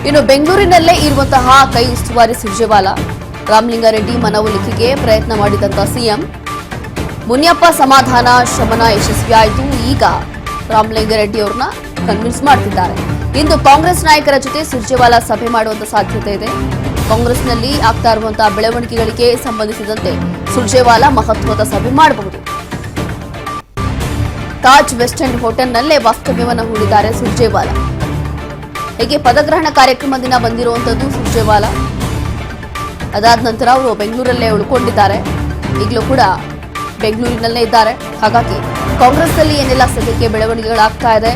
ಇನ್ನು ಬೆಂಗಳೂರಿನಲ್ಲೇ ಇರುವಂತಹ ಕೈ ಉಸ್ತುವಾರಿ ಸುರ್ಜೇವಾಲಾ ರಾಮಲಿಂಗಾರೆಡ್ಡಿ ಮನವೊಲಿಕೆಗೆ ಪ್ರಯತ್ನ ಮಾಡಿದಂತ ಸಿಎಂ ಮುನಿಯಪ್ಪ ಸಮಾಧಾನ ಶಮನ ಯಶಸ್ವಿಯಾಯಿತು. ಈಗ ರಾಮಲಿಂಗಾರೆಡ್ಡಿ ಅವರನ್ನ ಕನ್ವಿನ್ಸ್ ಮಾಡ್ತಿದ್ದಾರೆ. ಇಂದು ಕಾಂಗ್ರೆಸ್ ನಾಯಕರ ಜೊತೆ ಸುರ್ಜೇವಾಲಾ ಸಭೆ ಮಾಡುವಂತ ಸಾಧ್ಯತೆ ಇದೆ. ಕಾಂಗ್ರೆಸ್ನಲ್ಲಿ ಆಗ್ತಾ ಇರುವಂತಹ ಬೆಳವಣಿಗೆಗಳಿಗೆ ಸಂಬಂಧಿಸಿದಂತೆ ಸುರ್ಜೇವಾಲಾ ಮಹತ್ವದ ಸಭೆ ಮಾಡಬಹುದು. ತಾಜ್ ವೆಸ್ಟ್ ಎಂಡ್ ಹೋಟೆಲ್ನಲ್ಲೇ ವಾಸ್ತವ್ಯವನ್ನು ಹೂಡಿದ್ದಾರೆ ಸುರ್ಜೇವಾಲಾ. ಹೀಗೆ ಪದಗ್ರಹಣ ಕಾರ್ಯಕ್ರಮ ದಿನ ಬಂದಿರುವಂತದ್ದು ಸುರ್ಜೇವಾಲಾ. ಅದಾದ ನಂತರ ಅವರು ಬೆಂಗಳೂರಲ್ಲೇ ಉಳ್ಕೊಂಡಿದ್ದಾರೆ. ಈಗಲೂ ಕೂಡ ಬೆಂಗಳೂರಿನಲ್ಲೇ ಇದ್ದಾರೆ. ಹಾಗಾಗಿ ಕಾಂಗ್ರೆಸ್ನಲ್ಲಿ ಏನೆಲ್ಲ ಸದ್ಯಕ್ಕೆ ಬೆಳವಣಿಗೆಗಳಾಗ್ತಾ ಇದೆ,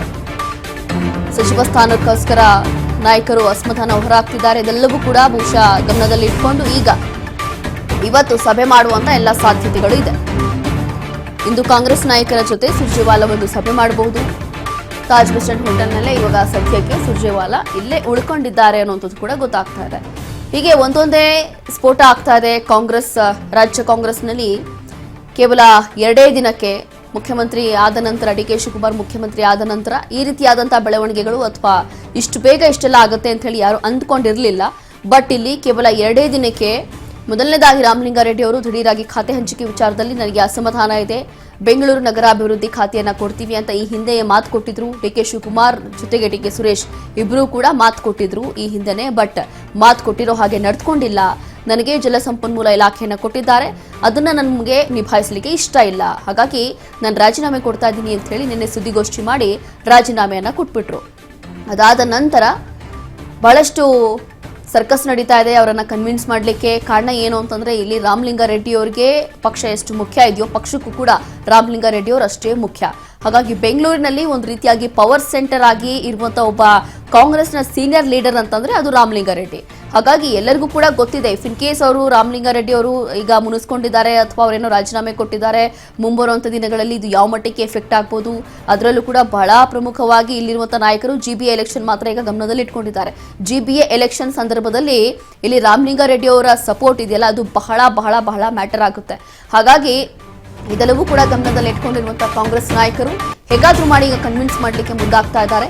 ಸಚಿವ ಸ್ಥಾನಕ್ಕೋಸ್ಕರ ನಾಯಕರು ಅಸಮಾಧಾನ ಹೊರಹಾಕ್ತಿದ್ದಾರೆ, ಇದೆಲ್ಲವೂ ಕೂಡ ಬಹುಶಃ ಗಮನದಲ್ಲಿ ಇಟ್ಕೊಂಡು ಈಗ ಇವತ್ತು ಸಭೆ ಮಾಡುವಂತ ಎಲ್ಲ ಸಾಧ್ಯತೆಗಳು ಇದೆ. ಇಂದು ಕಾಂಗ್ರೆಸ್ ನಾಯಕರ ಜೊತೆ ಸುರ್ಜೇವಾಲಾ ಒಂದು ಸಭೆ ಮಾಡಬಹುದು. ತಾಜ್ ವೆಸ್ಟ್ ಎಂಡ್ ಹೋಟೆಲ್ನಲ್ಲೇ ಇವಾಗ ಸದ್ಯಕ್ಕೆ ಸುರ್ಜೇವಾಲಾ ಇಲ್ಲೇ ಉಳ್ಕೊಂಡಿದ್ದಾರೆ ಅನ್ನುವಂಥದ್ದು ಕೂಡ ಗೊತ್ತಾಗ್ತಾ ಇದೆ. ಹೀಗೆ ಒಂದೊಂದೇ ಸ್ಫೋಟ ಆಗ್ತಾ ಇದೆ. ಕಾಂಗ್ರೆಸ್ ರಾಜ್ಯ ಕಾಂಗ್ರೆಸ್ನಲ್ಲಿ ಕೇವಲ 2 ದಿನಕ್ಕೆ ಮುಖ್ಯಮಂತ್ರಿ ಆದ ನಂತರ ಡಿಕೆ ಶಿವಕುಮಾರ್ ಮುಖ್ಯಮಂತ್ರಿ ಆದ ನಂತರ ಈ ರೀತಿಯಾದಂತಹ ಬೆಳವಣಿಗೆಗಳು ಅಥವಾ ಇಷ್ಟು ಬೇಗ ಇಷ್ಟೆಲ್ಲ ಆಗುತ್ತೆ ಅಂತ ಹೇಳಿ ಯಾರು ಅಂದ್ಕೊಂಡಿರಲಿಲ್ಲ. ಬಟ್ ಇಲ್ಲಿ ಕೇವಲ 2 ದಿನಕ್ಕೆ ಮೊದಲನೇದಾಗಿ ರಾಮಲಿಂಗಾರೆಡ್ಡಿ ಅವರು ದಿಢೀರಾಗಿ ಖಾತೆ ಹಂಚಿಕೆ ವಿಚಾರದಲ್ಲಿ ನನಗೆ ಅಸಮಾಧಾನ ಇದೆ, ಬೆಂಗಳೂರು ನಗರಾಭಿವೃದ್ಧಿ ಖಾತೆಯನ್ನ ಕೊಡ್ತೀವಿ ಅಂತ ಈ ಹಿಂದೆ ಮಾತು ಕೊಟ್ಟಿದ್ರು. ಡಿಕೆ ಶಿವಕುಮಾರ್ ಜೊತೆಗೆ ಡಿಕೆ ಸುರೇಶ್ ಇಬ್ಬರೂ ಕೂಡ ಮಾತು ಕೊಟ್ಟಿದ್ರು ಈ ಹಿಂದೆನೆ. ಬಟ್ ಮಾತು ಕೊಟ್ಟಿರೋ ಹಾಗೆ ನಡೆದುಕೊಂಡಿಲ್ಲ. ನನಗೆ ಜಲಸಂಪನ್ಮೂಲ ಇಲಾಖೆಯನ್ನು ಕೊಟ್ಟಿದ್ದಾರೆ, ಅದನ್ನ ನಮಗೆ ನಿಭಾಯಿಸಲಿಕ್ಕೆ ಇಷ್ಟ ಇಲ್ಲ, ಹಾಗಾಗಿ ನಾನು ರಾಜೀನಾಮೆ ಕೊಡ್ತಾ ಇದ್ದೀನಿ ಅಂತ ಹೇಳಿ ನಿನ್ನೆ ಸುದ್ದಿಗೋಷ್ಠಿ ಮಾಡಿ ರಾಜೀನಾಮೆಯನ್ನ ಕೊಟ್ಬಿಟ್ರು. ಅದಾದ ನಂತರ ಬಹಳಷ್ಟು ಸರ್ಕಸ್ ನಡೀತಾ ಇದೆ ಅವರನ್ನ ಕನ್ವಿನ್ಸ್ ಮಾಡಲಿಕ್ಕೆ. ಕಾರಣ ಏನು ಅಂತಂದ್ರೆ ಇಲ್ಲಿ ರಾಮಲಿಂಗಾರೆಡ್ಡಿ ಅವರಿಗೆ ಪಕ್ಷ ಎಷ್ಟು ಮುಖ್ಯ ಇದೆಯೋ ಪಕ್ಷಕ್ಕೂ ಕೂಡ ರಾಮಲಿಂಗಾರೆಡ್ಡಿ ಅವರು ಅಷ್ಟೇ ಮುಖ್ಯ. ಹಾಗಾಗಿ ಬೆಂಗಳೂರಿನಲ್ಲಿ ಒಂದು ರೀತಿಯಾಗಿ ಪವರ್ ಸೆಂಟರ್ ಆಗಿ ಇರುವಂತ ಒಬ್ಬ ಕಾಂಗ್ರೆಸ್ನ ಸೀನಿಯರ್ ಲೀಡರ್ ಅಂತಂದ್ರೆ ಅದು ರಾಮಲಿಂಗಾರೆಡ್ಡಿ. ಹಾಗಾಗಿ ಎಲ್ಲರಿಗೂ ಕೂಡ ಗೊತ್ತಿದೆ, ಇಫ್ ಇನ್ ಕೇಸ್ ಅವರು ರಾಮಲಿಂಗಾರೆಡ್ಡಿ ಅವರು ಈಗ ಮುನಿಸ್ಕೊಂಡಿದ್ದಾರೆ ಅಥವಾ ಅವರೇನೋ ರಾಜೀನಾಮೆ ಕೊಟ್ಟಿದ್ದಾರೆ, ಮುಂಬರುವಂತ ದಿನಗಳಲ್ಲಿ ಇದು ಯಾವ ಮಟ್ಟಕ್ಕೆ ಎಫೆಕ್ಟ್ ಆಗ್ಬೋದು. ಅದರಲ್ಲೂ ಕೂಡ ಬಹಳ ಪ್ರಮುಖವಾಗಿ ಇಲ್ಲಿರುವಂತಹ ನಾಯಕರು ಜಿಬಿಎ ಎಲೆಕ್ಷನ್ ಮಾತ್ರ ಈಗ ಗಮನದಲ್ಲಿ ಇಟ್ಕೊಂಡಿದ್ದಾರೆ. ಜಿಬಿಎ ಎಲೆಕ್ಷನ್ ಸಂದರ್ಭದಲ್ಲಿ ಇಲ್ಲಿ ರಾಮಲಿಂಗಾರೆಡ್ಡಿ ಅವರ ಸಪೋರ್ಟ್ ಇದೆಯಲ್ಲ ಅದು ಬಹಳ ಬಹಳ ಬಹಳ ಮ್ಯಾಟರ್ ಆಗುತ್ತೆ. ಹಾಗಾಗಿ ಇದೆಲ್ಲವೂ ಕೂಡ ಗಮನದಲ್ಲಿ ಇಟ್ಕೊಂಡಿರುವಂತಹ ಕಾಂಗ್ರೆಸ್ ನಾಯಕರು ಹೇಗಾದ್ರೂ ಮಾಡಿ ಈಗ ಕನ್ವಿನ್ಸ್ ಮಾಡಲಿಕ್ಕೆ ಮುಂದಾಗ್ತಾ ಇದ್ದಾರೆ.